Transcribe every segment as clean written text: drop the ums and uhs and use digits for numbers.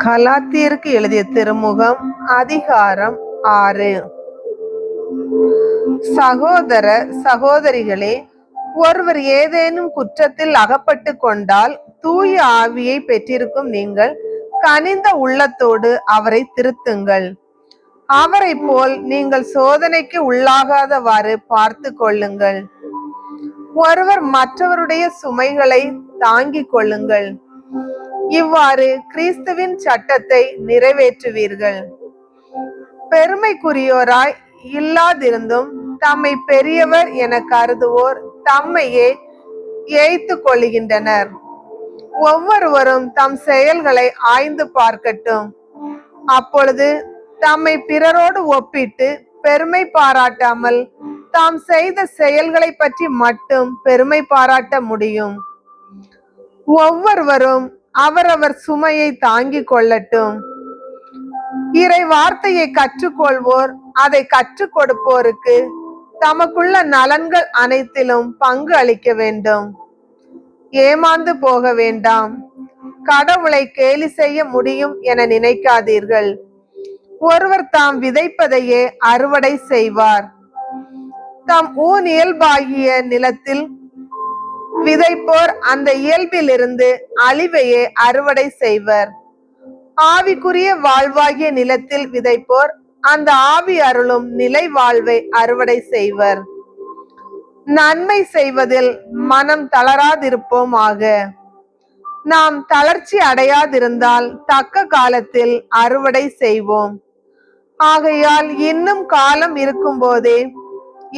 கலாத்தியருக்கு எழுதிய திருமுகம் அதிகாரம் 6. சகோதர சகோதரிகளே, ஒருவர் ஏதேனும் குற்றத்தில் அகப்பட்டு கொண்டால் தூய ஆவியை பெற்றிருக்கும் நீங்கள் கனிந்த உள்ளத்தோடு அவரை திருத்துங்கள். அவரை போல் நீங்கள் சோதனைக்கு உள்ளாகாதவாறு பார்த்து கொள்ளுங்கள். ஒருவர் மற்றவருடைய சுமைகளை தாங்கிக் கொள்ளுங்கள். இவ்வாறு கிறிஸ்துவின் சட்டத்தை நிறைவேற்றுவீர்கள். பெருமைக்குரியோராய் இல்லாதிருந்தும் தம்மை பெரியவர் என கருதுவோர் தம்மையே ஏய்த்து கொள்கின்றனர். ஒவ்வொருவரும் தம் செயல்களை ஆய்ந்து பார்க்கட்டும். அப்பொழுது தம்மை பிறரோடு ஒப்பிட்டு பெருமை பாராட்டாமல் தாம் செய்த செயல்களை பற்றி மட்டும் பெருமை பாராட்ட முடியும். ஒவ்வொருவரும் அவரவர் சுமையை தாங்கிக் கொள்ளட்டும். இறை வார்த்தையை கற்றுக்கொள்வோர் அதை கற்றுக் கொடுப்போருக்கு தமக்குள்ள நலன்கள் அனைத்திலும் பங்கு அளிக்க வேண்டும். ஏமாந்து போக வேண்டாம். கடவுளை கேலி செய்ய முடியும் என நினைக்காதீர்கள். ஒருவர் தாம் விதைப்பதையே அறுவடை செய்வார். தாம் ஊன் இயல்பாகிய நிலத்தில் விதைப்போர் அந்த இயல்பிலிருந்து அழிவையே அறுவடை செய்வர். ஆவிக்குரிய வாழ்வாகிய நிலத்தில் விதைப்போர் அந்த ஆவி அருளும் நிலை வாழ்வை அறுவடை செய்வர். நன்மை செய்வதில் மனம் தளராதிருப்போம் ஆக. நாம் தளர்ச்சி அடையாதிருந்தால் தக்க காலத்தில் அறுவடை செய்வோம். ஆகையால் இன்னும் காலம் இருக்கும் போதே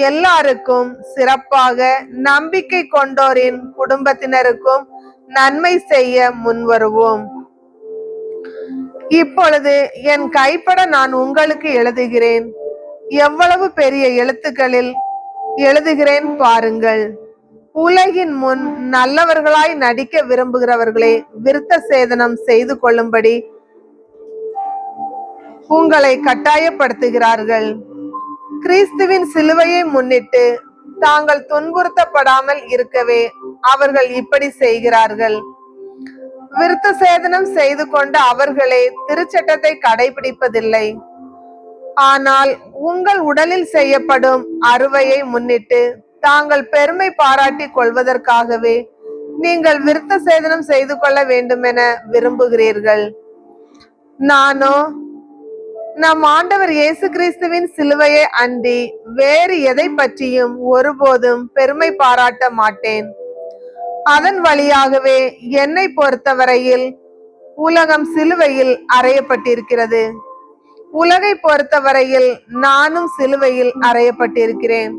எல்லாருக்கும், சிறப்பாக நம்பிக்கை கொண்டோரின் குடும்பத்தினருக்கும் நன்மை செய்ய முன்வருவோம். இப்பொழுது என் கைப்பட நான் உங்களுக்கு எழுதுகிறேன். எவ்வளவு பெரிய எழுத்துக்களில் எழுதுகிறேன் பாருங்கள். உலகின் முன் நல்லவர்களாய் நடிக்க விரும்புகிறவர்களே விருத்த சேதனம் செய்து கொள்ளும்படி உங்களை கட்டாயப்படுத்துகிறார்கள். கிறிஸ்துவின் சிலுவையை முன்னிட்டு தாங்கள் துன்புறுத்தப்படாமல் இருக்கவே அவர்கள் இப்படி செய்கிறார்கள். விருத்த சேதனம் செய்து கொண்ட அவர்களே திருச்சட்டத்தை கடைபிடிப்பதில்லை. ஆனால் உங்கள் உடலில் செய்யப்படும் அறுவையை முன்னிட்டு தாங்கள் பெருமை பாராட்டி கொள்வதற்காகவே நீங்கள் விருத்த சேதனம் செய்து கொள்ள வேண்டும் என விரும்புகிறீர்கள். நானோ நம் ஆண்டவர் இயேசு கிறிஸ்துவின் சிலுவையை அன்றி வேறு எதை பற்றியும் ஒருபோதும் பெருமை பாராட்ட மாட்டேன். அதன் வழியாகவே என்னை பொறுத்தவரையில் உலகம் சிலுவையில் அறையப்பட்டிருக்கிறது. உலகை பொறுத்தவரையில் நானும் சிலுவையில் அறையப்பட்டிருக்கிறேன்.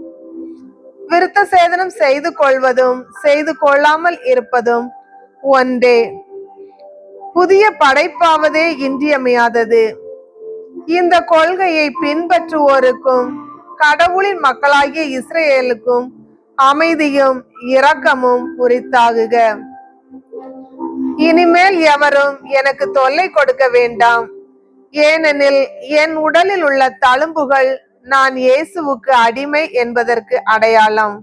விருத்த சேதனம் செய்து கொள்வதும் செய்து கொள்ளாமல் இருப்பதும் ஒன்றே. புதிய படைப்பாவதே இன்றியமையாதது. இந்த கொள்கையை பின்பற்றுவோருக்கும் கடவுளின் மக்களாகிய இஸ்ரேலுக்கும் அமைதியும் இரக்கமும் உரித்தாகுக. இனிமேல் எவரும் எனக்கு தொல்லை கொடுக்க வேண்டாம். ஏனெனில் என் உடலில் உள்ள தழும்புகள் நான் இயேசுவுக்கு அடிமை என்பதற்கு அடையாளம்.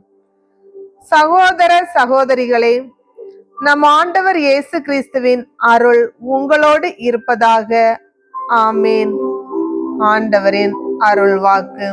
சகோதர சகோதரிகளே, நம் ஆண்டவர் இயேசு கிறிஸ்துவின் அருள் உங்களோடு இருப்பதாக. ஆமேன். ஆண்டவரின் அருள் வாக்கு.